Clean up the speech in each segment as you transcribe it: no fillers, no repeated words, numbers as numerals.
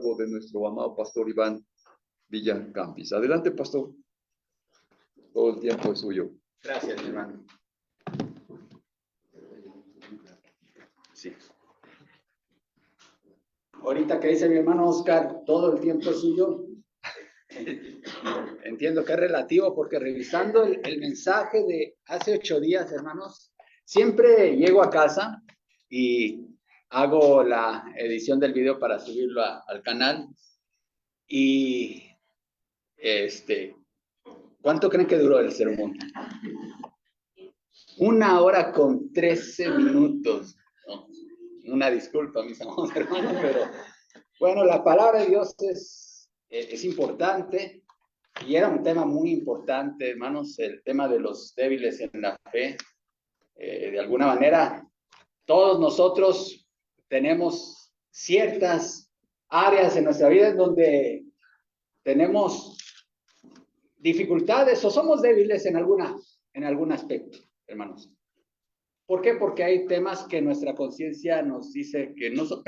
de nuestro amado pastor Iván Villacampis. Adelante, pastor. Todo el tiempo es suyo. Gracias, mi hermano. Sí. Ahorita que dice mi hermano Oscar, todo el tiempo es suyo. Entiendo que es relativo porque revisando el mensaje de hace 8 días, hermanos, siempre llego a casa y hago la edición del video para subirlo al canal. Y ¿cuánto creen que duró el sermón? 1 hora con 13 minutos. No, una disculpa, mis amados hermanos, pero bueno, la palabra de Dios es importante y era un tema muy importante, hermanos, el tema de los débiles en la fe. De alguna manera, todos nosotros tenemos ciertas áreas en nuestra vida en donde tenemos dificultades o somos débiles en algún aspecto, hermanos. ¿Por qué? Porque hay temas que nuestra conciencia nos dice que no son,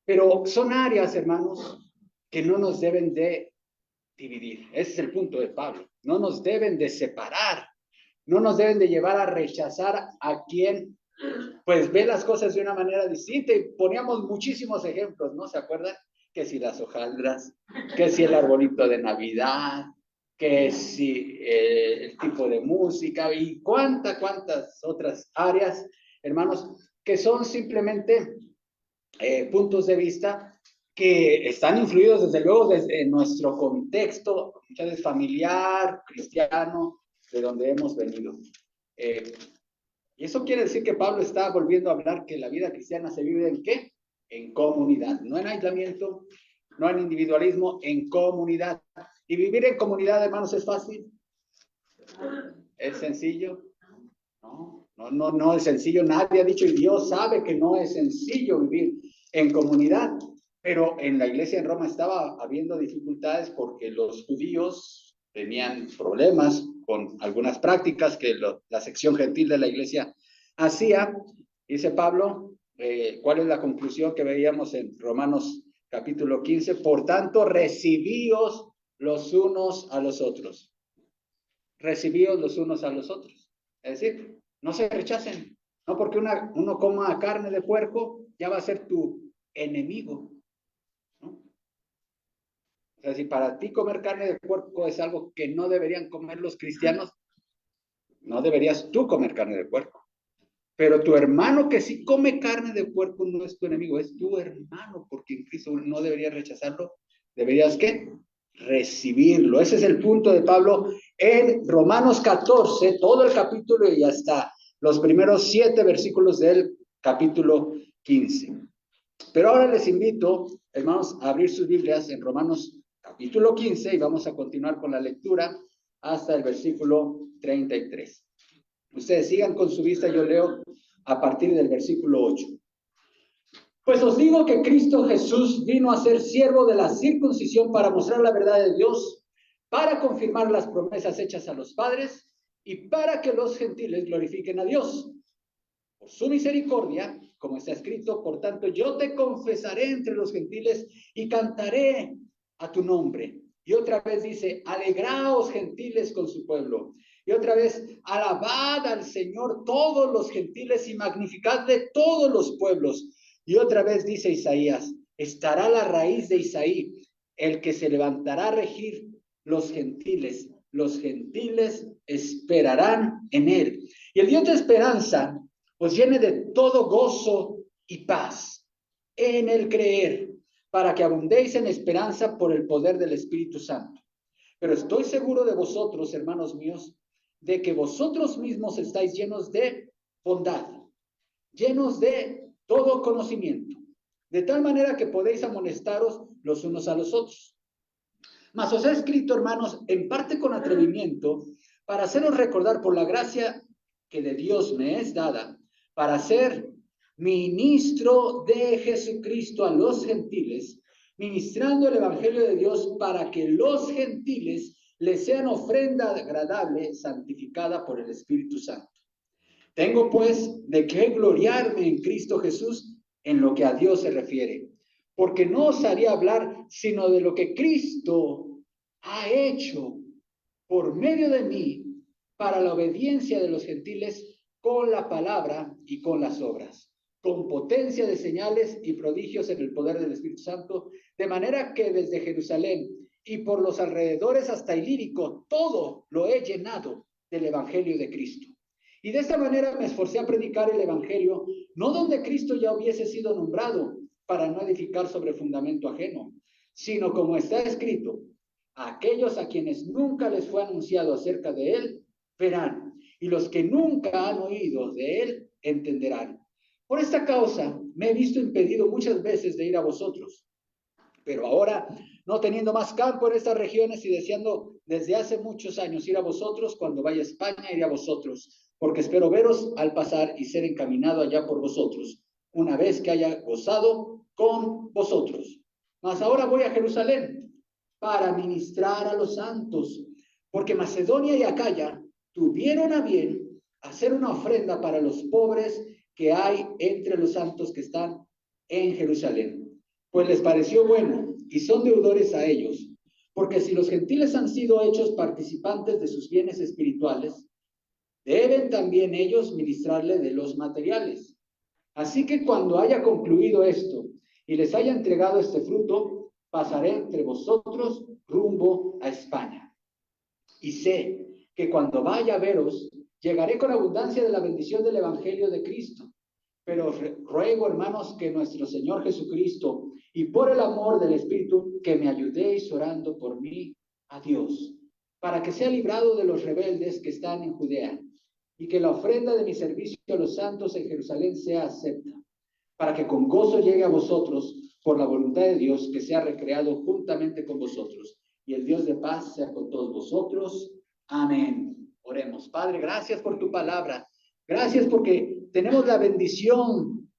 pero son áreas, hermanos, que no nos deben de dividir. Ese es el punto de Pablo. No nos deben de separar, no nos deben de llevar a rechazar a quien pues ve las cosas de una manera distinta. Y poníamos muchísimos ejemplos, ¿no? ¿Se acuerdan? Que si las hojaldras, que si el arbolito de Navidad, que si el tipo de música y cuántas otras áreas, hermanos, que son simplemente puntos de vista que están influidos desde luego desde nuestro contexto, muchas veces familiar, cristiano, de donde hemos venido. Y eso quiere decir que Pablo está volviendo a hablar que la vida cristiana se vive ¿en qué? En comunidad, no en aislamiento, no en individualismo, en comunidad. ¿Y vivir en comunidad, hermanos, es fácil? ¿Es sencillo? No es sencillo. Nadie ha dicho, y Dios sabe que no es sencillo vivir en comunidad. Pero en la iglesia en Roma estaba habiendo dificultades porque los judíos tenían problemas con algunas prácticas que la sección gentil de la iglesia hacía. Dice Pablo, ¿cuál es la conclusión que veíamos en Romanos capítulo 15? Por tanto, recibíos los unos a los otros. Recibíos los unos a los otros. Es decir, no se rechacen. No porque uno coma carne de puerco, ya va a ser tu enemigo. ¿No? O sea, si para ti comer carne de puerco es algo que no deberían comer los cristianos, no deberías tú comer carne de puerco. Pero tu hermano que sí come carne de puerco no es tu enemigo, es tu hermano, porque en Cristo no deberías rechazarlo. ¿Deberías qué? Recibirlo. Ese es el punto de Pablo en Romanos 14, todo el capítulo y hasta los primeros 7 versículos del capítulo 15. Pero ahora les invito, hermanos, a abrir sus Biblias en Romanos capítulo 15 y vamos a continuar con la lectura hasta el versículo 33. Ustedes sigan con su vista, yo leo a partir del versículo 8. Pues os digo que Cristo Jesús vino a ser siervo de la circuncisión para mostrar la verdad de Dios, para confirmar las promesas hechas a los padres y para que los gentiles glorifiquen a Dios. Por su misericordia, como está escrito, por tanto, yo te confesaré entre los gentiles y cantaré a tu nombre. Y otra vez dice, alegraos gentiles con su pueblo. Y otra vez, alabad al Señor todos los gentiles y magnificadle todos los pueblos. Y otra vez dice Isaías, estará la raíz de Isaí, el que se levantará a regir los gentiles esperarán en él. Y el Dios de esperanza os llene de todo gozo y paz en el creer, para que abundéis en esperanza por el poder del Espíritu Santo. Pero estoy seguro de vosotros, hermanos míos, de que vosotros mismos estáis llenos de bondad, llenos de todo conocimiento, de tal manera que podéis amonestaros los unos a los otros. Mas os he escrito, hermanos, en parte con atrevimiento, para haceros recordar por la gracia que de Dios me es dada, para ser ministro de Jesucristo a los gentiles, ministrando el evangelio de Dios para que los gentiles les sean ofrenda agradable, santificada por el Espíritu Santo. Tengo pues de qué gloriarme en Cristo Jesús en lo que a Dios se refiere, porque no osaría hablar sino de lo que Cristo ha hecho por medio de mí para la obediencia de los gentiles con la palabra y con las obras, con potencia de señales y prodigios en el poder del Espíritu Santo, de manera que desde Jerusalén y por los alrededores hasta Ilírico, todo lo he llenado del Evangelio de Cristo. Y de esta manera me esforcé a predicar el Evangelio, no donde Cristo ya hubiese sido nombrado, para no edificar sobre fundamento ajeno, sino como está escrito: a aquellos a quienes nunca les fue anunciado acerca de él, verán, y los que nunca han oído de él, entenderán. Por esta causa me he visto impedido muchas veces de ir a vosotros, pero ahora, no teniendo más campo en estas regiones y deseando desde hace muchos años ir a vosotros, cuando vaya a España iré a vosotros, porque espero veros al pasar y ser encaminado allá por vosotros, una vez que haya gozado con vosotros. Mas ahora voy a Jerusalén para ministrar a los santos, porque Macedonia y Acaya tuvieron a bien hacer una ofrenda para los pobres que hay entre los santos que están en Jerusalén, pues les pareció bueno y son deudores a ellos, porque si los gentiles han sido hechos participantes de sus bienes espirituales, deben también ellos ministrarle de los materiales. Así que cuando haya concluido esto y les haya entregado este fruto, pasaré entre vosotros rumbo a España. Y sé que cuando vaya a veros, llegaré con abundancia de la bendición del Evangelio de Cristo. Pero ruego, hermanos, que nuestro Señor Jesucristo y por el amor del Espíritu, que me ayudéis orando por mí a Dios, para que sea librado de los rebeldes que están en Judea, y que la ofrenda de mi servicio a los santos en Jerusalén sea acepta, para que con gozo llegue a vosotros por la voluntad de Dios, que sea recreado juntamente con vosotros. Y el Dios de paz sea con todos vosotros. Amén. Oremos. Padre, gracias por tu palabra. Gracias porque tenemos la bendición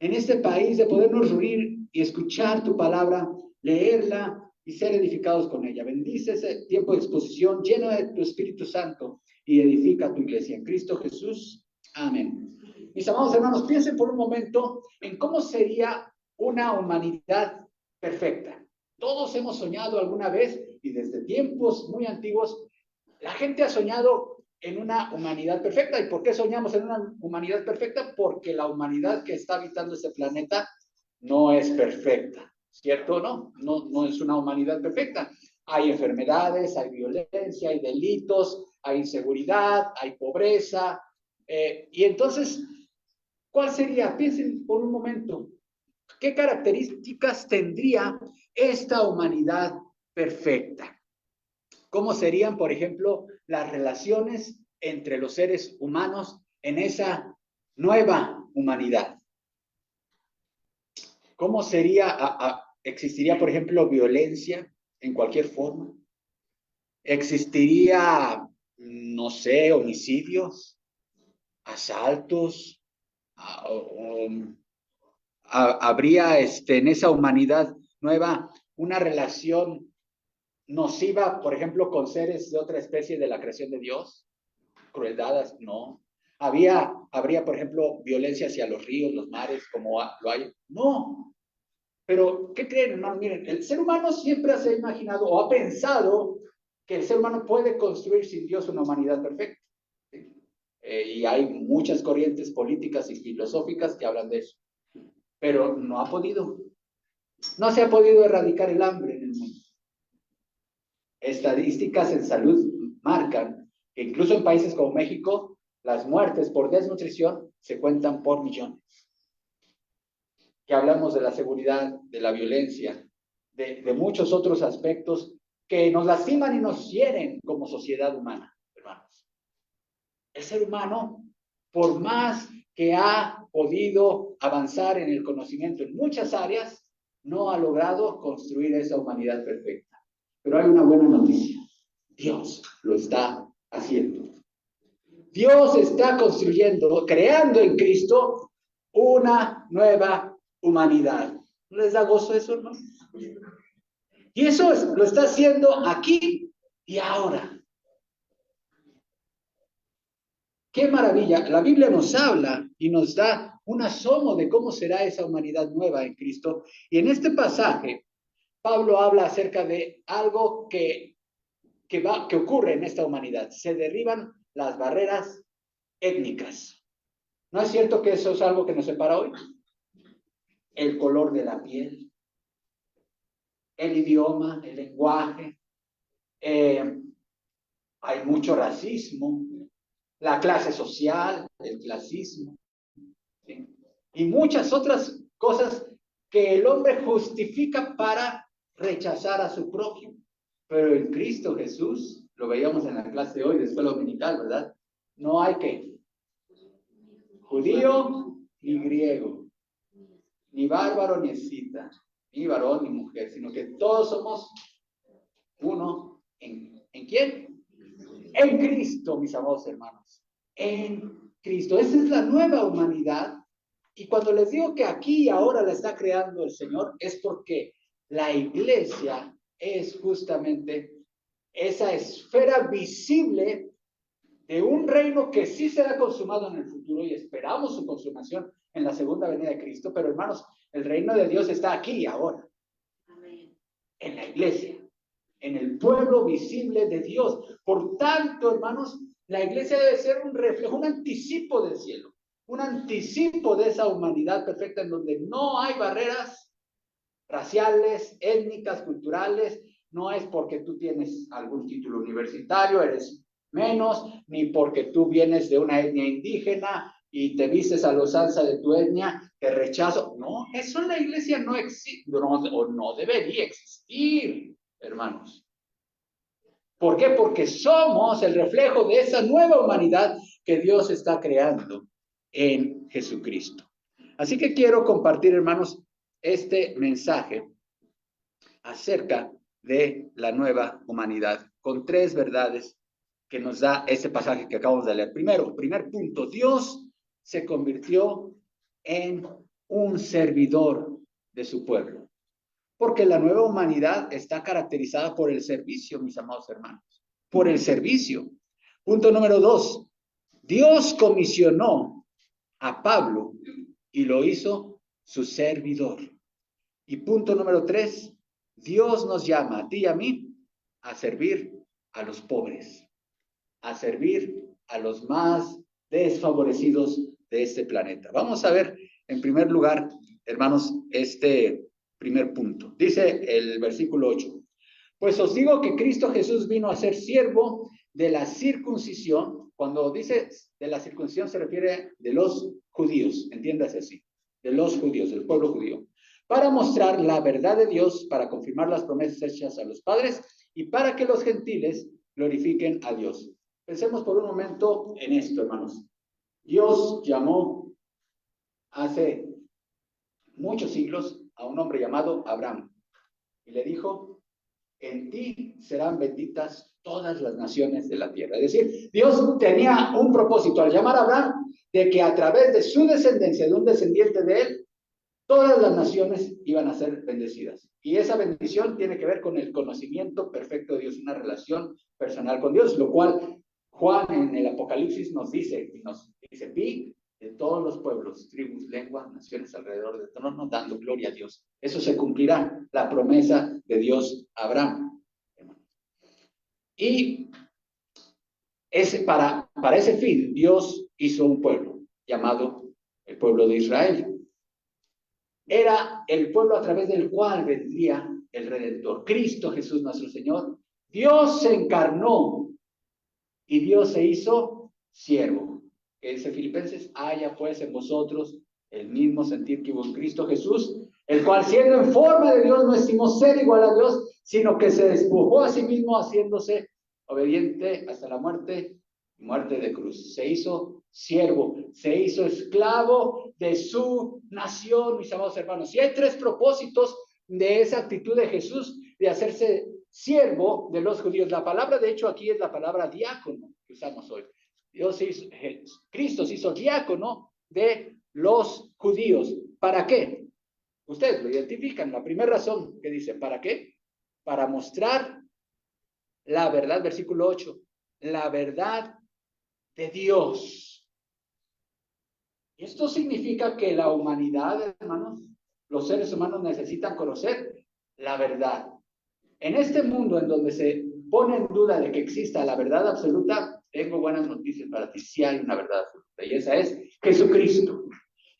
en este país de podernos reunir y escuchar tu palabra, leerla y ser edificados con ella. Bendice ese tiempo de exposición lleno de tu Espíritu Santo y edifica tu iglesia. En Cristo Jesús. Amén. Mis amados hermanos, piensen por un momento en cómo sería una humanidad perfecta. Todos hemos soñado alguna vez, y desde tiempos muy antiguos, la gente ha soñado en una humanidad perfecta. ¿Y por qué soñamos en una humanidad perfecta? Porque la humanidad que está habitando este planeta no es perfecta, ¿cierto o no? No es una humanidad perfecta. Hay enfermedades, hay violencia, hay delitos, hay inseguridad, hay pobreza. Y entonces, ¿cuál sería? Piensen por un momento, ¿qué características tendría esta humanidad perfecta? ¿Cómo serían, por ejemplo, las relaciones entre los seres humanos en esa nueva humanidad? ¿Cómo sería, existiría, por ejemplo, violencia en cualquier forma? ¿Existiría, no sé, homicidios, asaltos? ¿Habría en esa humanidad nueva una relación nociva, por ejemplo, con seres de otra especie de la creación de Dios? ¿Crueldades? No. ¿Habría, por ejemplo, violencia hacia los ríos, los mares, como lo hay? No. Pero, ¿qué creen, hermanos? Miren, el ser humano siempre se ha imaginado o ha pensado que el ser humano puede construir sin Dios una humanidad perfecta. ¿Sí? Y hay muchas corrientes políticas y filosóficas que hablan de eso. Pero no ha podido. No se ha podido erradicar el hambre en el mundo. Estadísticas en salud marcan que incluso en países como México, las muertes por desnutrición se cuentan por millones. Que hablamos de la seguridad, de la violencia, de muchos otros aspectos que nos lastiman y nos hieren como sociedad humana, hermanos. El ser humano, por más que ha podido avanzar en el conocimiento en muchas áreas, no ha logrado construir esa humanidad perfecta. Pero hay una buena noticia. Dios lo está haciendo. Dios está construyendo, creando en Cristo una nueva humanidad. ¿No les da gozo eso, hermano? Y eso lo está haciendo aquí y ahora. ¡Qué maravilla! La Biblia nos habla y nos da un asomo de cómo será esa humanidad nueva en Cristo. Y en este pasaje, Pablo habla acerca de algo que ocurre en esta humanidad. Se derriban las barreras étnicas. ¿No es cierto que eso es algo que nos separa hoy? El color de la piel, el idioma, el lenguaje. Hay mucho racismo, la clase social, el clasismo, ¿sí? Y muchas otras cosas que el hombre justifica para rechazar a su prójimo. Pero en Cristo Jesús, lo veíamos en la clase de hoy de escuela dominical, ¿verdad? No hay que judío ni griego, ni bárbaro ni escita, ni varón ni mujer, sino que todos somos uno. ¿En quién? En Cristo, mis amados hermanos. En Cristo. Esa es la nueva humanidad. Y cuando les digo que aquí y ahora la está creando el Señor, es porque la iglesia es justamente esa esfera visible de un reino que sí será consumado en el futuro y esperamos su consumación en la segunda venida de Cristo. Pero hermanos, el reino de Dios está aquí y ahora. Amén. En la iglesia, en el pueblo visible de Dios. Por tanto, hermanos, la iglesia debe ser un reflejo, un anticipo del cielo, un anticipo de esa humanidad perfecta en donde no hay barreras raciales, étnicas, culturales. No es porque tú tienes algún título universitario, eres menos, ni porque tú vienes de una etnia indígena y te vistes a la usanza de tu etnia, te rechazo. No, eso en la iglesia no existe, no debería existir, hermanos. ¿Por qué? Porque somos el reflejo de esa nueva humanidad que Dios está creando en Jesucristo. Así que quiero compartir, hermanos, este mensaje acerca de la nueva humanidad con tres verdades que nos da ese pasaje que acabamos de leer. Primero, primer punto, Dios se convirtió en un servidor de su pueblo. Porque la nueva humanidad está caracterizada por el servicio, mis amados hermanos, por el servicio. Punto número 2, Dios comisionó a Pablo y lo hizo su servidor. Y punto número 3, Dios nos llama a ti y a mí a servir a los pobres, a servir a los más desfavorecidos de este planeta. Vamos a ver, en primer lugar, hermanos, este primer punto. Dice el versículo 8. Pues os digo que Cristo Jesús vino a ser siervo de la circuncisión. Cuando dice de la circuncisión se refiere de los judíos, entiéndase así, de los judíos, del pueblo judío, para mostrar la verdad de Dios, para confirmar las promesas hechas a los padres y para que los gentiles glorifiquen a Dios. Pensemos por un momento en esto, hermanos. Dios llamó hace muchos siglos a un hombre llamado Abraham y le dijo: en ti serán benditas todas las naciones de la tierra. Es decir, Dios tenía un propósito al llamar a Abraham de que a través de su descendencia, de un descendiente de él, todas las naciones iban a ser bendecidas. Y esa bendición tiene que ver con el conocimiento perfecto de Dios, una relación personal con Dios, lo cual Juan en el Apocalipsis nos dice, vi de todos los pueblos, tribus, lenguas, naciones alrededor del trono, dando gloria a Dios. Eso se cumplirá, la promesa de Dios a Abraham. Y para ese fin, Dios hizo un pueblo llamado el pueblo de Israel. Era el pueblo a través del cual vendría el Redentor, Cristo Jesús nuestro Señor. Dios se encarnó y Dios se hizo siervo. Que dice Filipenses: haya pues en vosotros el mismo sentir que hubo en Cristo Jesús, el cual siendo en forma de Dios no estimó ser igual a Dios, sino que se despojó a sí mismo haciéndose obediente hasta la muerte de cruz. Se hizo siervo, se hizo esclavo de su nación, mis amados hermanos. Y hay tres propósitos de esa actitud de Jesús de hacerse siervo de los judíos. La palabra, de hecho, aquí es la palabra diácono que usamos hoy. Cristo se hizo diácono de los judíos. ¿Para qué? Ustedes lo identifican. La primera razón que dice, ¿para qué? Para mostrar la verdad, versículo 8, la verdad de Dios. Esto significa que la humanidad, hermanos, los seres humanos necesitan conocer la verdad. En este mundo en donde se pone en duda de que exista la verdad absoluta, tengo buenas noticias para ti. Sí hay una verdad absoluta, y esa es Jesucristo.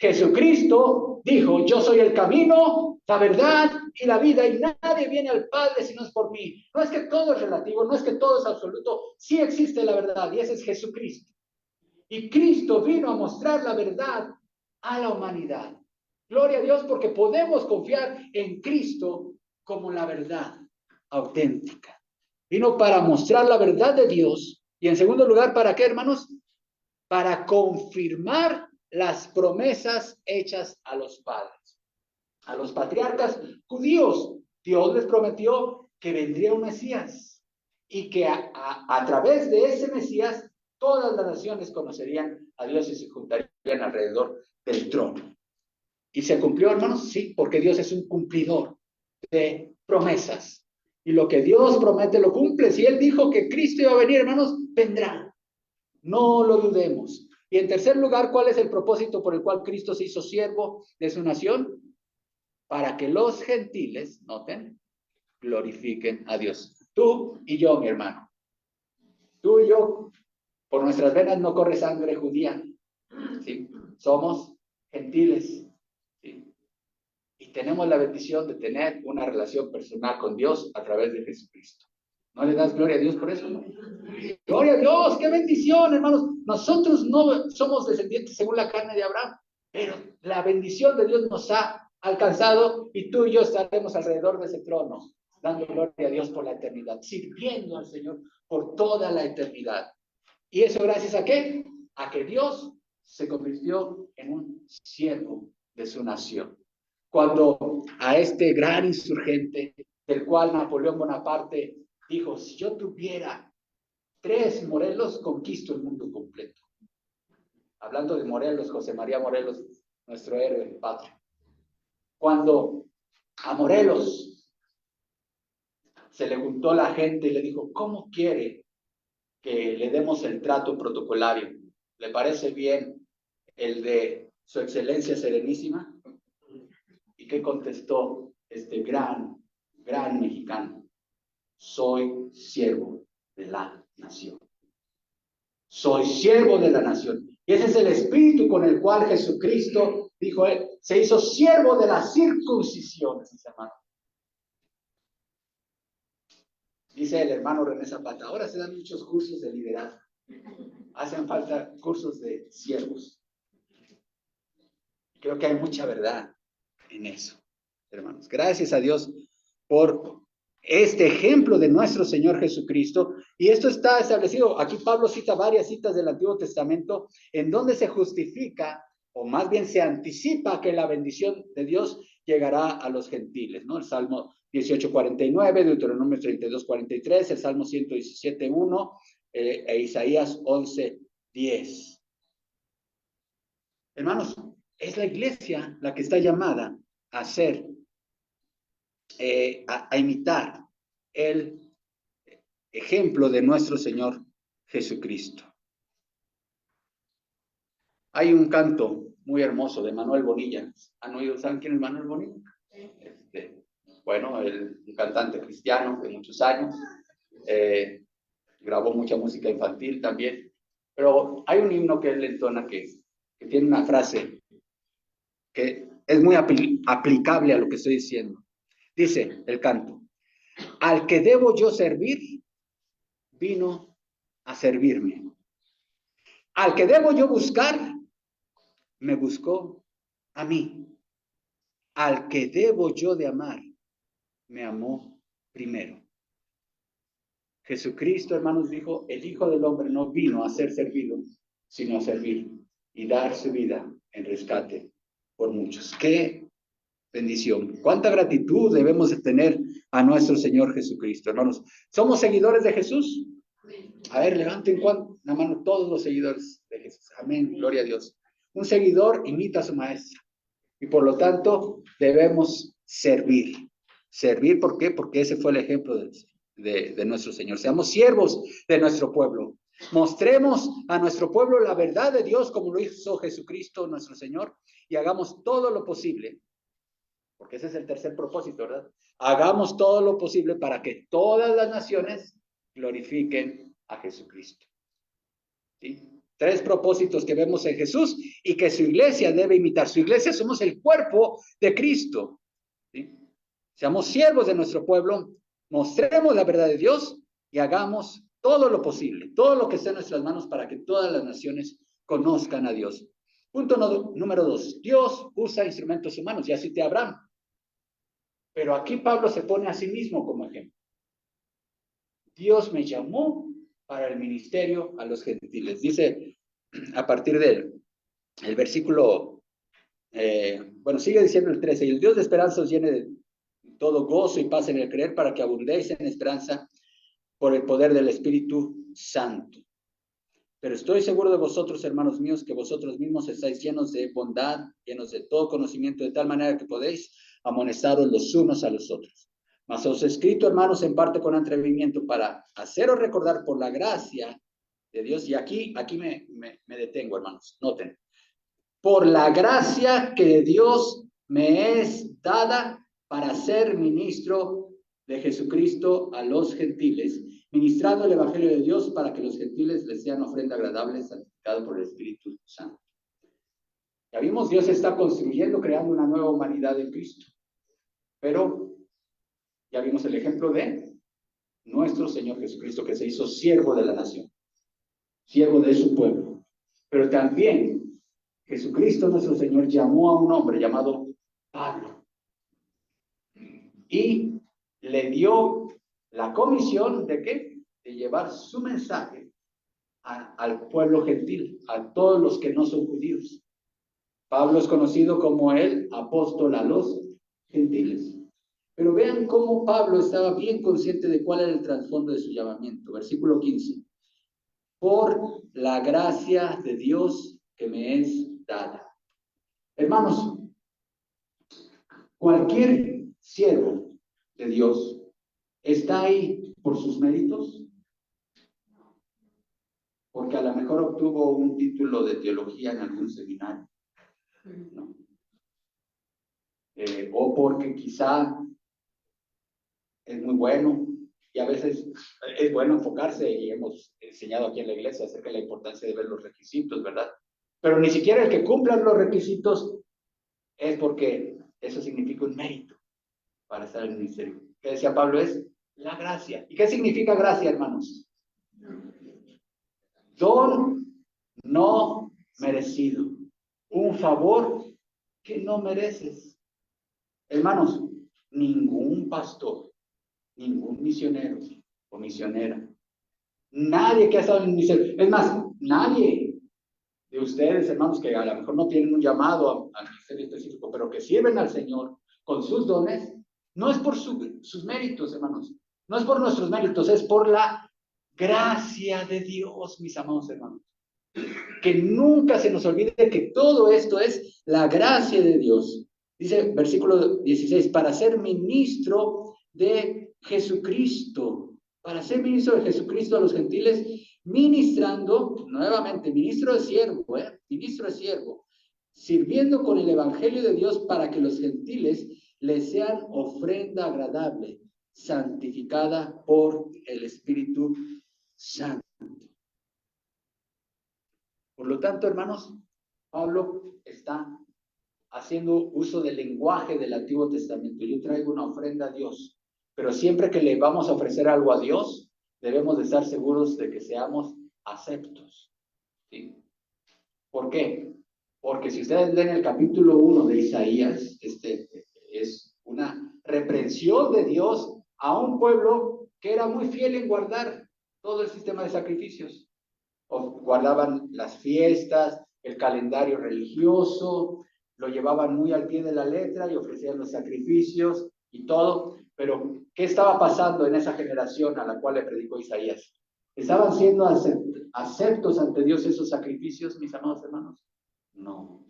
Jesucristo dijo: yo soy el camino, la verdad y la vida, y nadie viene al Padre si no es por mí. No es que todo es relativo, no es que todo es absoluto, sí existe la verdad, y ese es Jesucristo. Y Cristo vino a mostrar la verdad a la humanidad. Gloria a Dios, porque podemos confiar en Cristo como la verdad auténtica. Vino para mostrar la verdad de Dios. Y en segundo lugar, ¿para qué, hermanos? Para confirmar las promesas hechas a los padres, a los patriarcas judíos. Dios les prometió que vendría un Mesías y que a través de ese Mesías todas las naciones conocerían a Dios y se juntarían alrededor del trono. ¿Y se cumplió, hermanos? Sí, porque Dios es un cumplidor de promesas. Y lo que Dios promete lo cumple. Si Él dijo que Cristo iba a venir, hermanos, vendrá. No lo dudemos. Y en tercer lugar, ¿cuál es el propósito por el cual Cristo se hizo siervo de su nación? Para que los gentiles, noten, glorifiquen a Dios. Tú y yo, mi hermano. Tú y yo, por nuestras venas no corre sangre judía. ¿Sí? Somos gentiles. ¿Sí? Y tenemos la bendición de tener una relación personal con Dios a través de Jesucristo. ¿No le das gloria a Dios por eso? Gloria a Dios, qué bendición, hermanos. Nosotros no somos descendientes según la carne de Abraham, pero la bendición de Dios nos ha alcanzado y tú y yo estaremos alrededor de ese trono, dando gloria a Dios por la eternidad, sirviendo al Señor por toda la eternidad. ¿Y eso gracias a qué? A que Dios se convirtió en un siervo de su nación. Cuando a este gran insurgente, del cual Napoleón Bonaparte dijo: si yo tuviera 3 Morelos, conquisto el mundo completo. Hablando de Morelos, José María Morelos, nuestro héroe patrio. Cuando a Morelos se le juntó la gente y le dijo: ¿cómo quiere que le demos el trato protocolario? ¿Le parece bien el de Su Excelencia Serenísima? ¿Y qué contestó este gran mexicano? Soy siervo de la nación. Soy siervo de la nación. Y ese es el espíritu con el cual Jesucristo dijo: se hizo siervo de la circuncisión, mis hermanos. Dice el hermano René Zapata: ahora se dan muchos cursos de liderazgo. Hacen falta cursos de siervos. Creo que hay mucha verdad en eso, hermanos. Gracias a Dios por este ejemplo de nuestro Señor Jesucristo. Y esto está establecido. Aquí Pablo cita varias citas del Antiguo Testamento en donde se justifica, o más bien se anticipa, que la bendición de Dios llegará a los gentiles, ¿no? El Salmo 18:49, Deuteronomio 32:43, el Salmo 117:1 e Isaías 11:10. Hermanos, es la iglesia la que está llamada a ser, a imitar el ejemplo de nuestro Señor Jesucristo. Hay un canto muy hermoso de Manuel Bonilla. ¿Han oído? ¿Saben quién es Manuel Bonilla? Bueno, un cantante cristiano de muchos años. Grabó mucha música infantil también. Pero hay un himno que él entona que tiene una frase que es muy aplicable a lo que estoy diciendo. Dice el canto: al que debo yo servir, vino a servirme. Al que debo yo buscar, me buscó a mí. Al que debo yo de amar, me amó primero. Jesucristo, hermanos, dijo: el Hijo del Hombre no vino a ser servido, sino a servir y dar su vida en rescate por muchos. ¡Qué bendición! ¿Cuánta gratitud debemos de tener a nuestro Señor Jesucristo, hermanos? ¿Somos seguidores de Jesús? A ver, levanten la mano todos los seguidores de Jesús. Amén, gloria a Dios. Un seguidor imita a su maestro y por lo tanto debemos servir. ¿Servir por qué? Porque ese fue el ejemplo de nuestro Señor. Seamos siervos de nuestro pueblo. Mostremos a nuestro pueblo la verdad de Dios como lo hizo Jesucristo nuestro Señor y hagamos todo lo posible, porque ese es el tercer propósito, ¿verdad? Hagamos todo lo posible para que todas las naciones glorifiquen a Jesucristo. ¿Sí? 3 propósitos que vemos en Jesús y que su iglesia debe imitar. Su iglesia somos el cuerpo de Cristo. ¿Sí? Seamos siervos de nuestro pueblo, mostremos la verdad de Dios y hagamos todo lo posible, todo lo que esté en nuestras manos para que todas las naciones conozcan a Dios. Punto número 2. Dios usa instrumentos humanos, ya cité a Abraham. Pero aquí Pablo se pone a sí mismo como ejemplo. Dios me llamó para el ministerio a los gentiles. Dice a partir del versículo, sigue diciendo el 13, y el Dios de esperanza os llene de todo gozo y paz en el creer para que abundéis en esperanza por el poder del Espíritu Santo. Pero estoy seguro de vosotros, hermanos míos, que vosotros mismos estáis llenos de bondad, llenos de todo conocimiento, de tal manera que podéis amonestaros los unos a los otros. Mas os he escrito, hermanos, en parte con atrevimiento, para haceros recordar por la gracia de Dios, y aquí me detengo, hermanos, noten, por la gracia que Dios me es dada para ser ministro de Jesucristo a los gentiles, ministrando el evangelio de Dios para que los gentiles les sean ofrenda agradable, santificado por el Espíritu Santo. Ya vimos, Dios está construyendo, creando una nueva humanidad en Cristo, pero ya vimos el ejemplo de nuestro Señor Jesucristo, que se hizo siervo de la nación, siervo de su pueblo, pero también Jesucristo nuestro Señor llamó a un hombre llamado Pablo y le dio la comisión de ¿qué? De llevar su mensaje al pueblo gentil, a todos los que no son judíos. Pablo es conocido como el apóstol a los gentiles. Pero vean cómo Pablo estaba bien consciente de cuál era el trasfondo de su llamamiento. Versículo 15. Por la gracia de Dios que me es dada. Hermanos, cualquier siervo de Dios está ahí por sus méritos, porque a lo mejor obtuvo un título de teología en algún seminario, ¿no? O porque quizá es muy bueno, y a veces es bueno enfocarse, y hemos enseñado aquí en la iglesia acerca de la importancia de ver los requisitos, ¿verdad? Pero ni siquiera el que cumplan los requisitos es porque eso significa un mérito para estar en el ministerio. ¿Qué decía Pablo? Es la gracia. ¿Y qué significa gracia, hermanos? Don no merecido. Un favor que no mereces. Hermanos, ningún pastor, ningún misionero o misionera, nadie que ha estado en el ministerio, es más, nadie de ustedes, hermanos, que a lo mejor no tienen un llamado al ministerio específico, pero que sirven al Señor con sus dones, no es por sus méritos, hermanos, no es por nuestros méritos, es por la gracia de Dios, mis amados hermanos. Que nunca se nos olvide que todo esto es la gracia de Dios. Dice versículo 16, para ser ministro de Jesucristo, para ser ministro de Jesucristo a los gentiles, ministrando, nuevamente, ministro de siervo, ministro de siervo, sirviendo con el evangelio de Dios para que los gentiles les sean ofrenda agradable, santificada por el Espíritu Santo. Por lo tanto, hermanos, Pablo está haciendo uso del lenguaje del Antiguo Testamento. Yo traigo una ofrenda a Dios, pero siempre que le vamos a ofrecer algo a Dios, debemos de estar seguros de que seamos aceptos. ¿Sí? ¿Por qué? Porque si ustedes leen el capítulo 1 de Isaías, es una reprensión de Dios a un pueblo que era muy fiel en guardar todo el sistema de sacrificios. Guardaban las fiestas, el calendario religioso, lo llevaban muy al pie de la letra y ofrecían los sacrificios y todo. Pero, ¿qué estaba pasando en esa generación a la cual le predicó Isaías? ¿Estaban siendo aceptos ante Dios esos sacrificios, mis amados hermanos? No.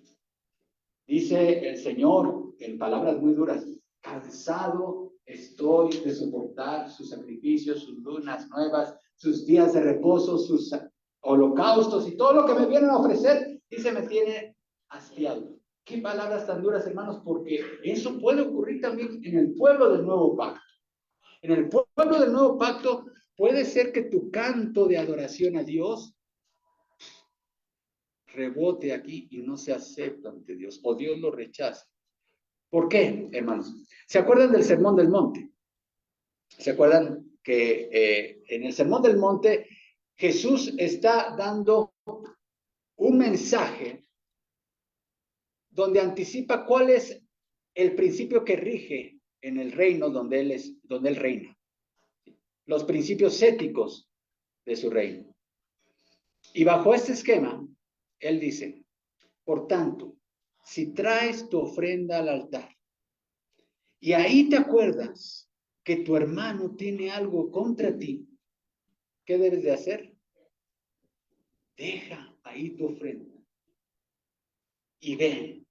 Dice el Señor en palabras muy duras, cansado estoy de soportar sus sacrificios, sus lunas nuevas, sus días de reposo, sus holocaustos y todo lo que me vienen a ofrecer, dice, me tiene hastiado. Qué palabras tan duras, hermanos, porque eso puede ocurrir también en el pueblo del nuevo pacto. En el pueblo del nuevo pacto puede ser que tu canto de adoración a Dios rebote aquí y no se acepta ante Dios, o Dios lo rechaza. ¿Por qué, hermanos? ¿Se acuerdan del Sermón del Monte? ¿Se acuerdan que en el Sermón del Monte Jesús está dando un mensaje donde anticipa cuál es el principio que rige en el reino donde él reina? Los principios éticos de su reino. Y bajo este esquema, él dice, por tanto, si traes tu ofrenda al altar y ahí te acuerdas que tu hermano tiene algo contra ti, ¿qué debes de hacer? Deja ahí tu ofrenda y ven.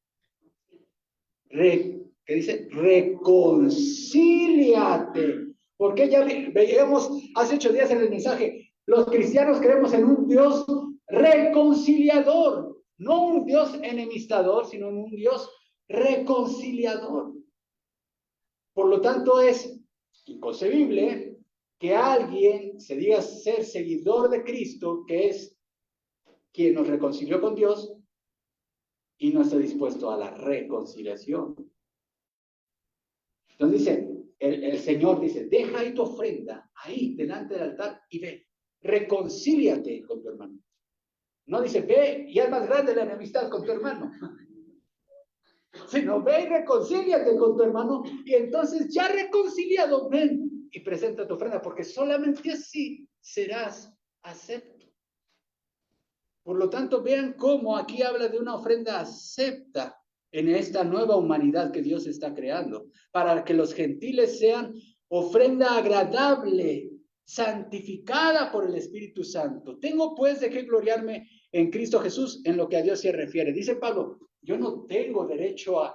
¿Qué dice? Reconcíliate. Porque ya veíamos hace 8 días en el mensaje, los cristianos creemos en un Dios reconciliador, no un Dios enemistador, sino un Dios reconciliador. Por lo tanto, es inconcebible que alguien se diga ser seguidor de Cristo, que es quien nos reconcilió con Dios, y no esté dispuesto a la reconciliación. Entonces dice, el Señor dice, deja ahí tu ofrenda, ahí delante del altar, y ve, reconcíliate con tu hermano. No dice, ve y haz más grande la enemistad con tu hermano, sino ve y reconcíliate con tu hermano, y entonces ya reconciliado, ven y presenta tu ofrenda, porque solamente así serás acepto. Por lo tanto, vean cómo aquí habla de una ofrenda acepta en esta nueva humanidad que Dios está creando, para que los gentiles sean ofrenda agradable, santificada por el Espíritu Santo. Tengo pues de qué gloriarme en Cristo Jesús en lo que a Dios se refiere. Dice Pablo, yo no tengo derecho a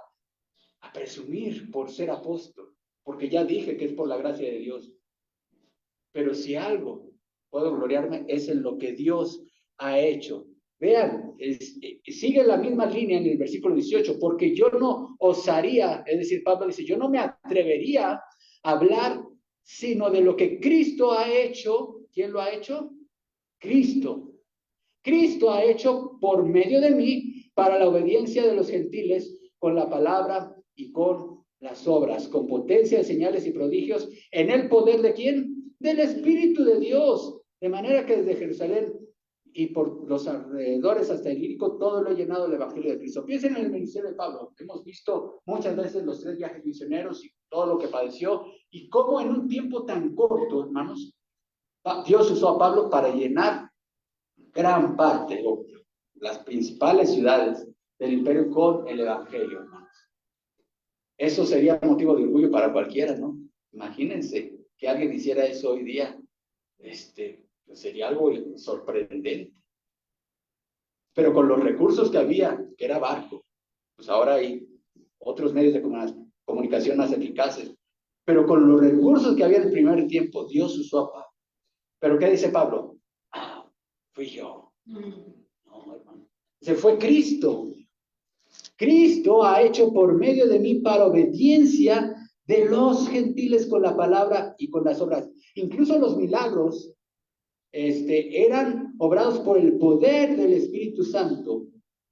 presumir por ser apóstol, porque ya dije que es por la gracia de Dios. Pero si algo puedo gloriarme es en lo que Dios ha hecho. Vean, sigue la misma línea en el versículo 18, porque yo no osaría, es decir, Pablo dice, yo no me atrevería a hablar sino de lo que Cristo ha hecho. ¿Quién lo ha hecho? Cristo. Cristo ha hecho por medio de mí para la obediencia de los gentiles con la palabra y con las obras, con potencia de señales y prodigios, en el poder de ¿quién? Del Espíritu de Dios. De manera que desde Jerusalén y por los alrededores hasta el Ilírico, todo lo he llenado del Evangelio de Cristo. Piensen en el ministerio de Pablo. Hemos visto muchas veces los 3 viajes misioneros y todo lo que padeció, y cómo en un tiempo tan corto, hermanos, Dios usó a Pablo para llenar gran parte, o las principales ciudades del imperio con el Evangelio, hermanos. Eso sería motivo de orgullo para cualquiera, ¿no? Imagínense que alguien hiciera eso hoy día. Pues sería algo sorprendente. Pero con los recursos que había, que era barco, pues ahora hay otros medios de comunicación más eficaces. Pero con los recursos que había en el primer tiempo, Dios usó a Pablo. ¿Pero qué dice Pablo? Fui yo. No, hermano. Se fue Cristo. Cristo ha hecho por medio de mí para obediencia de los gentiles con la palabra y con las obras. Incluso los milagros eran obrados por el poder del Espíritu Santo,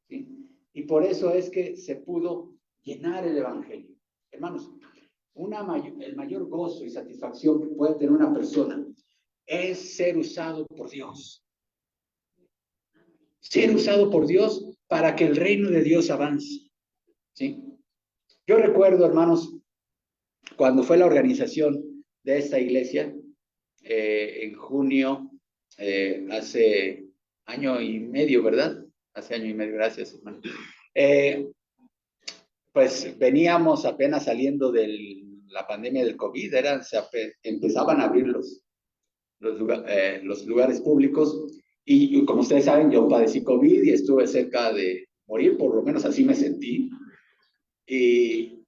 ¿sí? Y por eso es que se pudo llenar el Evangelio. Hermanos, el mayor gozo y satisfacción que puede tener una persona es ser usado por Dios. Ser usado por Dios para que el reino de Dios avance, ¿sí? Yo recuerdo, hermanos, cuando fue la organización de esta iglesia, en junio, hace 1 año y medio, ¿verdad? Hace 1 año y medio, gracias, hermano. Pues veníamos apenas saliendo de la pandemia del COVID, empezaban a abrir los lugares públicos, y como ustedes saben, yo padecí COVID y estuve cerca de morir, por lo menos así me sentí. Y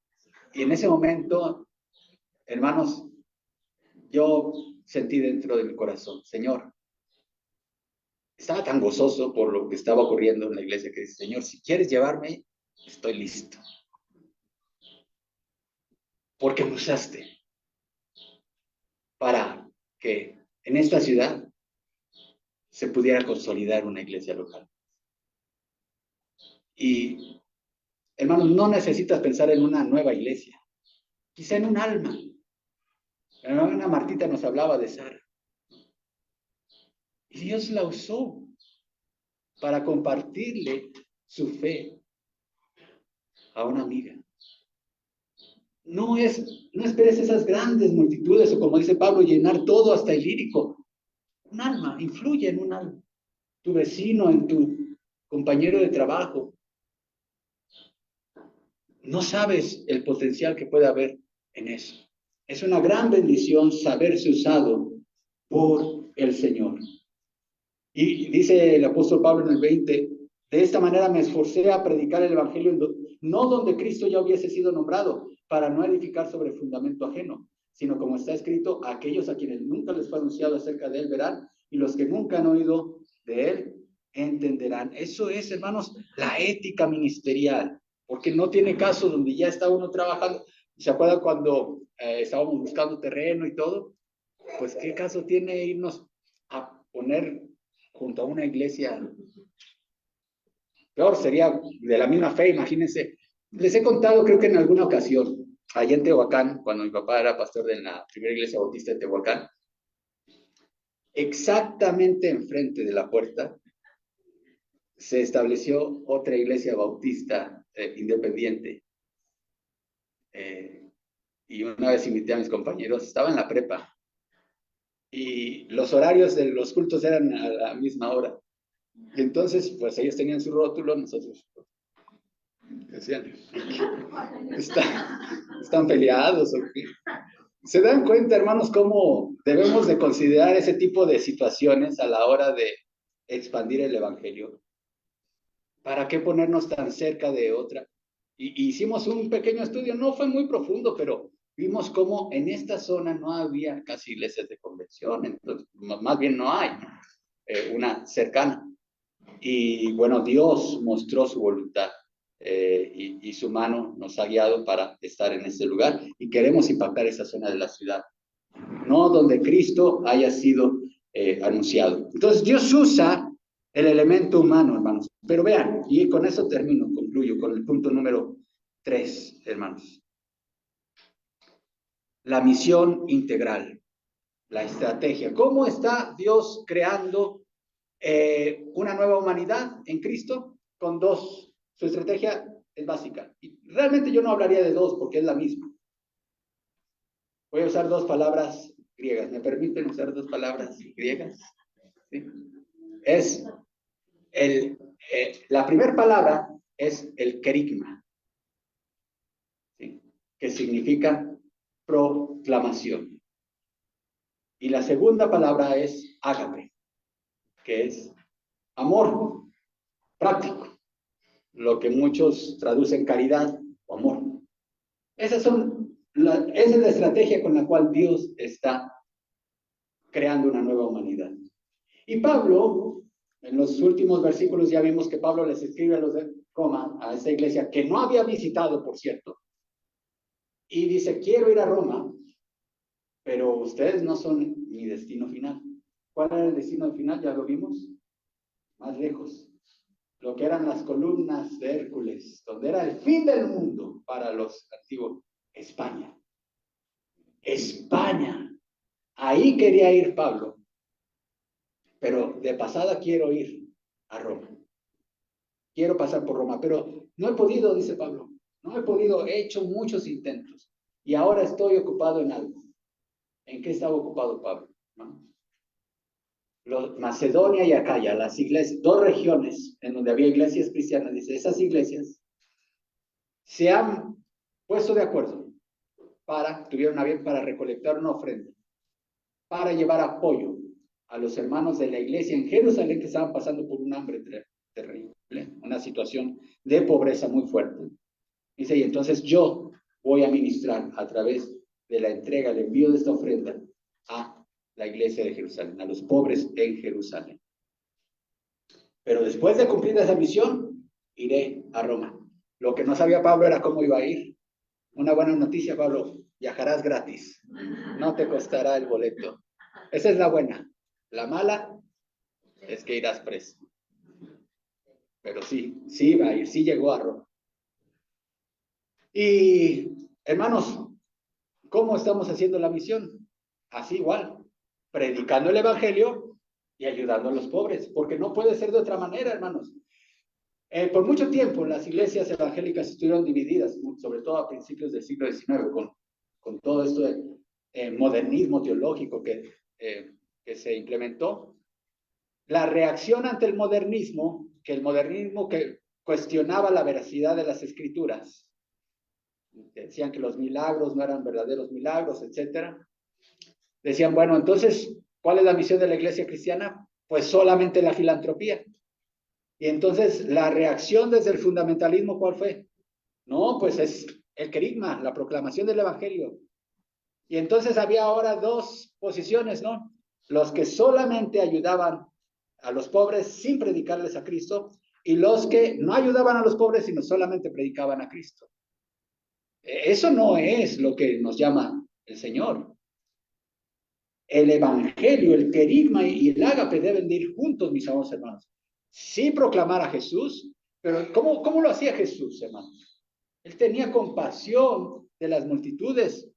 en ese momento, hermanos, yo sentí dentro de mi corazón, Señor, Estaba tan gozoso por lo que estaba ocurriendo en la iglesia que dice, Señor, si quieres llevarme, estoy listo. Porque me usaste para que en esta ciudad se pudiera consolidar una iglesia local. Y, hermanos, no necesitas pensar en una nueva iglesia, quizá en un alma. La hermana Martita nos hablaba de Sara. Y Dios la usó para compartirle su fe a una amiga. No esperes esas grandes multitudes, o como dice Pablo, llenar todo hasta el lírico. Un alma, influye en un alma. Tu vecino, en tu compañero de trabajo. No sabes el potencial que puede haber en eso. Es una gran bendición saberse usado por el Señor. Y dice el apóstol Pablo en el 20, de esta manera me esforcé a predicar el evangelio, no donde Cristo ya hubiese sido nombrado, para no edificar sobre fundamento ajeno, sino como está escrito, aquellos a quienes nunca les fue anunciado acerca de él verán, y los que nunca han oído de él entenderán. Eso es, hermanos, la ética ministerial, porque no tiene caso donde ya está uno trabajando. ¿Se acuerdan cuando estábamos buscando terreno y todo? Pues qué caso tiene irnos a poner junto a una iglesia. Peor sería de la misma fe, imagínense. Les he contado, creo que en alguna ocasión, allá en Tehuacán, cuando mi papá era pastor de la primera iglesia bautista de Tehuacán, exactamente enfrente de la puerta se estableció otra iglesia bautista independiente. Y una vez invité a mis compañeros, estaba en la prepa, y los horarios de los cultos eran a la misma hora. Entonces, pues ellos tenían su rótulo, nosotros decían, ¿están peleados o qué? ¿Se dan cuenta, hermanos, cómo debemos de considerar ese tipo de situaciones a la hora de expandir el evangelio? ¿Para qué ponernos tan cerca de otra? Y hicimos un pequeño estudio, no fue muy profundo, pero vimos cómo en esta zona no había casi iglesias de convención, entonces, más bien no hay una cercana. Y bueno, Dios mostró su voluntad y su mano nos ha guiado para estar en este lugar y queremos impactar esa zona de la ciudad, no donde Cristo haya sido anunciado. Entonces Dios usa el elemento humano, hermanos. Pero vean, y con eso termino, concluyo con el punto número 3, hermanos. La misión integral, la estrategia. ¿Cómo está Dios creando una nueva humanidad en Cristo? Con dos. Su estrategia es básica. Y realmente yo no hablaría de dos porque es la misma. Voy a usar dos palabras griegas. ¿Me permiten usar dos palabras griegas? ¿Sí? Es la primera palabra es el kerigma, ¿sí? Que significa proclamación. Y la segunda palabra es ágape, que es amor práctico, lo que muchos traducen caridad o amor. Esa es la estrategia con la cual Dios está creando una nueva humanidad. Y Pablo, en los últimos versículos ya vimos que Pablo les escribe a los de Roma, a esta iglesia que no había visitado, por cierto, y dice, quiero ir a Roma, pero ustedes no son mi destino final. ¿Cuál era el destino final? Ya lo vimos, más lejos. Lo que eran las columnas de Hércules, donde era el fin del mundo para los antiguos. España. España. Ahí quería ir Pablo. Pero de pasada quiero ir a Roma. Quiero pasar por Roma, pero no he podido, dice Pablo. No he podido, he hecho muchos intentos. Y ahora estoy ocupado en algo. ¿En qué estaba ocupado Pablo? ¿No? Macedonia y Acaya, las iglesias, dos regiones en donde había iglesias cristianas, dice, esas iglesias se han puesto de acuerdo tuvieron a bien para recolectar una ofrenda, para llevar apoyo a los hermanos de la iglesia en Jerusalén que estaban pasando por un hambre terrible, una situación de pobreza muy fuerte. Dice, y entonces yo voy a ministrar a través de la entrega, el envío de esta ofrenda a la iglesia de Jerusalén, a los pobres en Jerusalén. pero después de cumplir esa misión, iré a Roma. Lo que no sabía Pablo era cómo iba a ir. Una buena noticia, Pablo, viajarás gratis. No te costará el boleto. Esa es la buena. La mala es que irás preso. Pero sí va a ir, sí llegó a Roma. Y, hermanos, ¿cómo estamos haciendo la misión? Así igual, predicando el evangelio y ayudando a los pobres, porque no puede ser de otra manera, hermanos. Por mucho tiempo las iglesias evangélicas estuvieron divididas, sobre todo a principios del siglo XIX, con todo esto de modernismo teológico que se implementó. La reacción ante el modernismo que cuestionaba la veracidad de las escrituras, decían que los milagros no eran verdaderos milagros, etcétera. Decían, bueno, entonces, ¿cuál es la misión de la iglesia cristiana? Pues solamente la filantropía. Y entonces la reacción desde el fundamentalismo, ¿cuál fue? No, pues es el querigma, la proclamación del evangelio. Y entonces había ahora dos posiciones, ¿no? Los que solamente ayudaban a los pobres sin predicarles a Cristo y los que no ayudaban a los pobres sino solamente predicaban a Cristo. Eso no es lo que nos llama el Señor. El evangelio, el querigma y el ágape deben de ir juntos, mis amados hermanos. Sí proclamar a Jesús, pero ¿cómo lo hacía Jesús, hermanos? Él tenía compasión de las multitudes,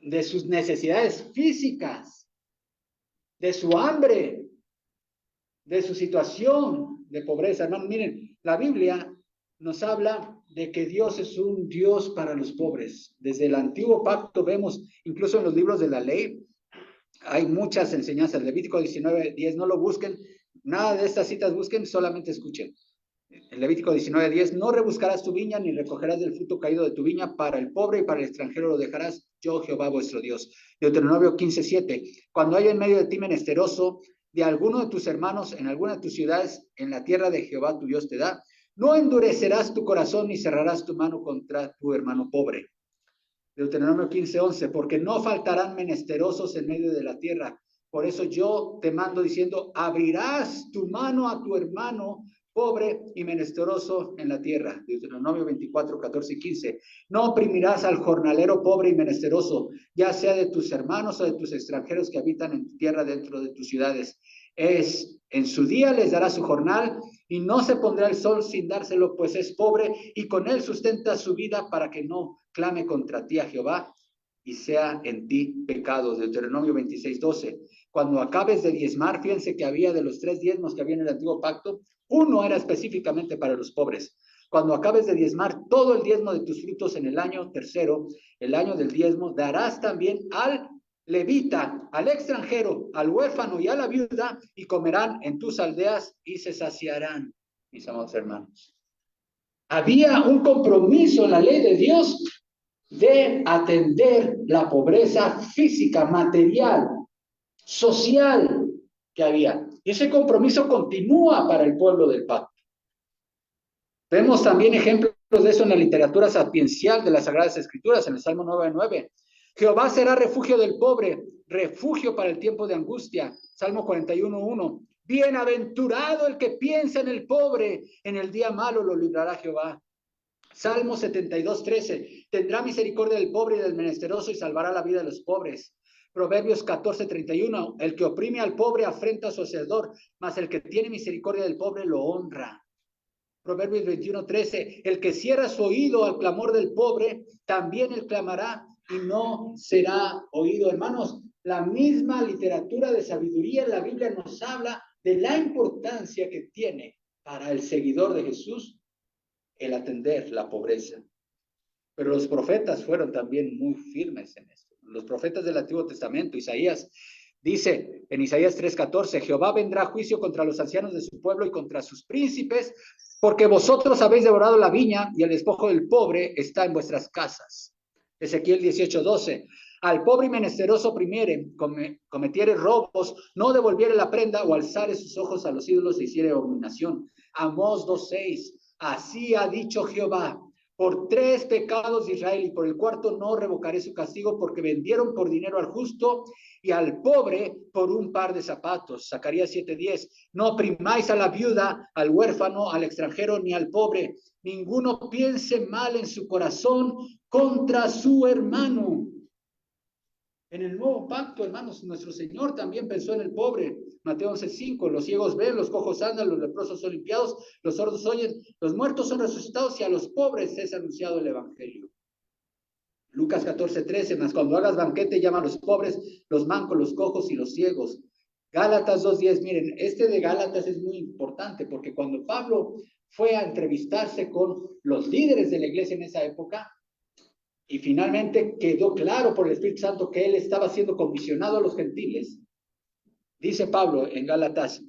de sus necesidades físicas, de su hambre, de su situación de pobreza. Hermanos, miren, la Biblia nos habla de que Dios es un Dios para los pobres. Desde el antiguo pacto vemos, incluso en los libros de la ley, hay muchas enseñanzas. Levítico 19:10, no lo busquen, nada de estas citas busquen, solamente escuchen. En Levítico 19:10, no rebuscarás tu viña ni recogerás del fruto caído de tu viña, para el pobre y para el extranjero lo dejarás, yo Jehová vuestro Dios. Deuteronomio 15:7, cuando haya en medio de ti menesteroso de alguno de tus hermanos en alguna de tus ciudades en la tierra de Jehová tu Dios te da, no endurecerás tu corazón ni cerrarás tu mano contra tu hermano pobre. Deuteronomio 15:11, porque no faltarán menesterosos en medio de la tierra. Por eso yo te mando diciendo, abrirás tu mano a tu hermano pobre y menesteroso en la tierra. Deuteronomio 24:14 y 15. No oprimirás al jornalero pobre y menesteroso, ya sea de tus hermanos o de tus extranjeros que habitan en tu tierra dentro de tus ciudades. En su día les dará su jornal y no se pondrá el sol sin dárselo, pues es pobre y con él sustenta su vida para que no clame contra ti a Jehová y sea en ti pecado. Deuteronomio 26:12. Cuando acabes de diezmar, fíjense que había de los 3 diezmos que había en el antiguo pacto, uno era específicamente para los pobres. Cuando acabes de diezmar todo el diezmo de tus frutos en el año tercero, el año del diezmo, darás también al levita, al extranjero, al huérfano y a la viuda, y comerán en tus aldeas y se saciarán, mis amados hermanos. Había un compromiso en la ley de Dios de atender la pobreza física, material, social que había. Y ese compromiso continúa para el pueblo del pacto. Vemos también ejemplos de eso en la literatura sapiencial de las Sagradas Escrituras, en el Salmo 9:9. Jehová será refugio del pobre, refugio para el tiempo de angustia. Salmo 41:1. Bienaventurado el que piensa en el pobre, en el día malo lo librará Jehová. Salmo 72:13. Tendrá misericordia del pobre y del menesteroso y salvará la vida de los pobres. Proverbios 14:31. El que oprime al pobre afrenta a su hacedor, mas el que tiene misericordia del pobre lo honra. Proverbios 21:13. El que cierra su oído al clamor del pobre, también él clamará y no será oído. Hermanos, la misma literatura de sabiduría en la Biblia nos habla de la importancia que tiene para el seguidor de Jesús el atender la pobreza. Pero los profetas fueron también muy firmes en esto. Los profetas del Antiguo Testamento, Isaías, dice en Isaías 3:14, Jehová vendrá a juicio contra los ancianos de su pueblo y contra sus príncipes, porque vosotros habéis devorado la viña y el despojo del pobre está en vuestras casas. Ezequiel 18:12, al pobre y menesteroso oprimiere, cometiere robos, no devolviere la prenda o alzare sus ojos a los ídolos e hiciere abominación. Amós 2:6, así ha dicho Jehová, por 3 pecados de Israel y por el 4º no revocaré su castigo, porque vendieron por dinero al justo y al pobre por un par de zapatos. Zacarías 7:10. No oprimáis a la viuda, al huérfano, al extranjero, ni al pobre. Ninguno piense mal en su corazón contra su hermano. En el nuevo pacto, hermanos, nuestro Señor también pensó en el pobre. Mateo 11:5, los ciegos ven, los cojos andan, los leprosos son limpiados, los sordos oyen, los muertos son resucitados y a los pobres es anunciado el evangelio. Lucas 14:13, más cuando hagas banquete llama a los pobres, los mancos, los cojos y los ciegos. Gálatas 2:10, miren, este de Gálatas es muy importante porque cuando Pablo fue a entrevistarse con los líderes de la iglesia en esa época, y finalmente quedó claro por el Espíritu Santo que él estaba siendo comisionado a los gentiles, dice Pablo en Gálatas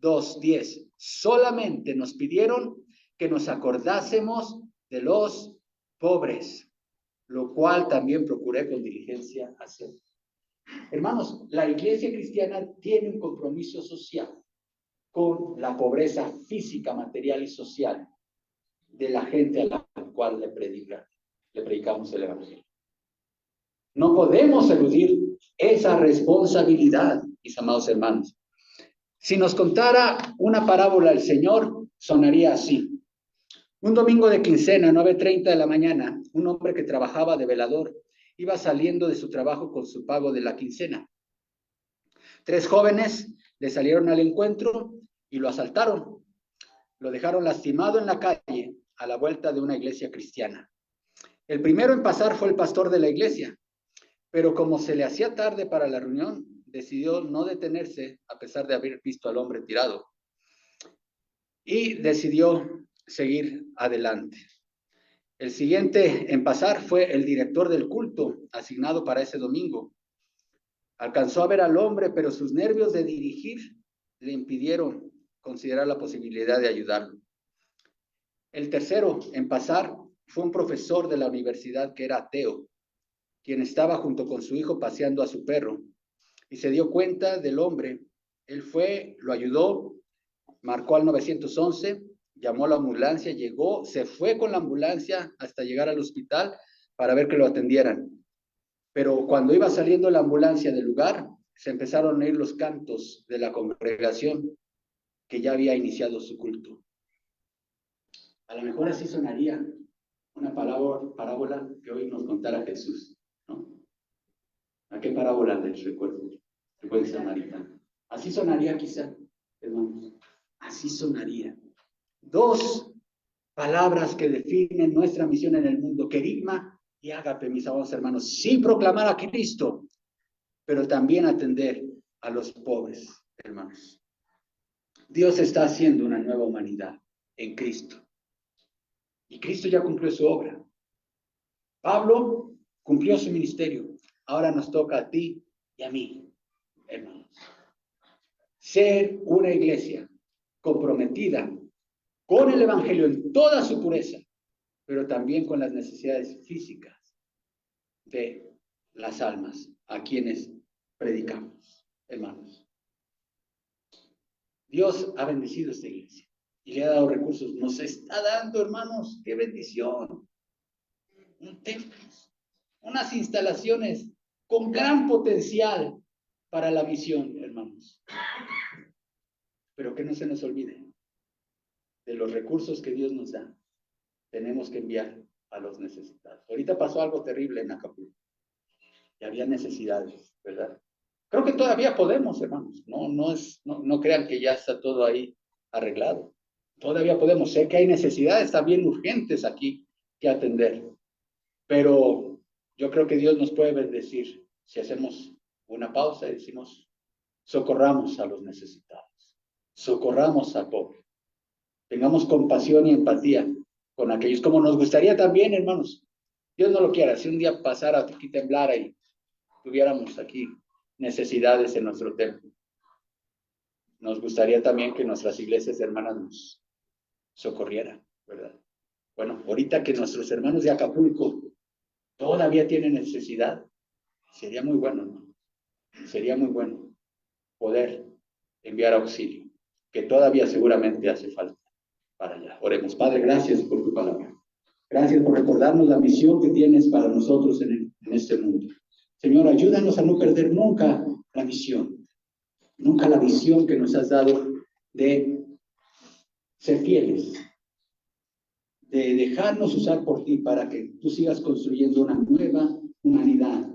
2:10, solamente nos pidieron que nos acordásemos de los pobres, lo cual también procuré con diligencia hacer. Hermanos, la iglesia cristiana tiene un compromiso social con la pobreza física, material y social de la gente a la cual le predicamos el evangelio. No podemos eludir esa responsabilidad, mis amados hermanos. Si nos contara una parábola el Señor, sonaría así. Un domingo de quincena, 9:30 de la mañana, un hombre que trabajaba de velador iba saliendo de su trabajo con su pago de la quincena. 3 jóvenes le salieron al encuentro y lo asaltaron. Lo dejaron lastimado en la calle a la vuelta de una iglesia cristiana. El primero en pasar fue el pastor de la iglesia, pero como se le hacía tarde para la reunión, decidió no detenerse a pesar de haber visto al hombre tirado y decidió seguir adelante. El siguiente en pasar fue el director del culto asignado para ese domingo. Alcanzó a ver al hombre, pero sus nervios de dirigir le impidieron considerar la posibilidad de ayudarlo. El tercero en pasar fue un profesor de la universidad que era ateo, quien estaba junto con su hijo paseando a su perro y se dio cuenta del hombre. Él fue, lo ayudó, marcó al 911, llamó a la ambulancia, llegó, se fue con la ambulancia hasta llegar al hospital para ver que lo atendieran. Pero cuando iba saliendo la ambulancia del lugar, se empezaron a oír los cantos de la congregación que ya había iniciado su culto. A lo mejor así sonaría una parábola que hoy nos contara Jesús, ¿no? ¿A qué parábola les recuerdo? Recuerden samaritano. Así sonaría quizá, hermanos. Así sonaría. 2 palabras que definen nuestra misión en el mundo, querigma y ágape, mis amados hermanos. Sí proclamar a Cristo, pero también atender a los pobres, hermanos. Dios está haciendo una nueva humanidad en Cristo. Y Cristo ya cumplió su obra. Pablo cumplió su ministerio. Ahora nos toca a ti y a mí, hermanos. Ser una iglesia comprometida con el evangelio en toda su pureza, pero también con las necesidades físicas de las almas a quienes predicamos, hermanos. Dios ha bendecido esta iglesia y le ha dado recursos. Nos está dando, hermanos, qué bendición. Un templo, unas instalaciones con gran potencial para la misión, hermanos. Pero que no se nos olvide de los recursos que Dios nos da. Tenemos que enviar a los necesitados. Ahorita pasó algo terrible en Acapulco. Y había necesidades, ¿verdad? Creo que todavía podemos, hermanos. No crean que ya está todo ahí arreglado. Todavía podemos. Sé que hay necesidades también urgentes aquí que atender. Pero yo creo que Dios nos puede bendecir si hacemos una pausa y decimos, socorramos a los necesitados. Socorramos al pobre. Tengamos compasión y empatía con aquellos, como nos gustaría también, hermanos. Dios no lo quiera, si un día pasara aquí, temblara y tuviéramos aquí necesidades en nuestro templo. Nos gustaría también que nuestras iglesias hermanas nos socorrieran, ¿verdad? Bueno, ahorita que nuestros hermanos de Acapulco todavía tienen necesidad, sería muy bueno, ¿no? Sería muy bueno poder enviar auxilio, que todavía seguramente hace falta para allá. Oremos. Padre, gracias por tu palabra. Gracias por recordarnos la misión que tienes para nosotros en este mundo. Señor, ayúdanos a no perder nunca la misión, nunca la visión que nos has dado de ser fieles, de dejarnos usar por ti para que tú sigas construyendo una nueva humanidad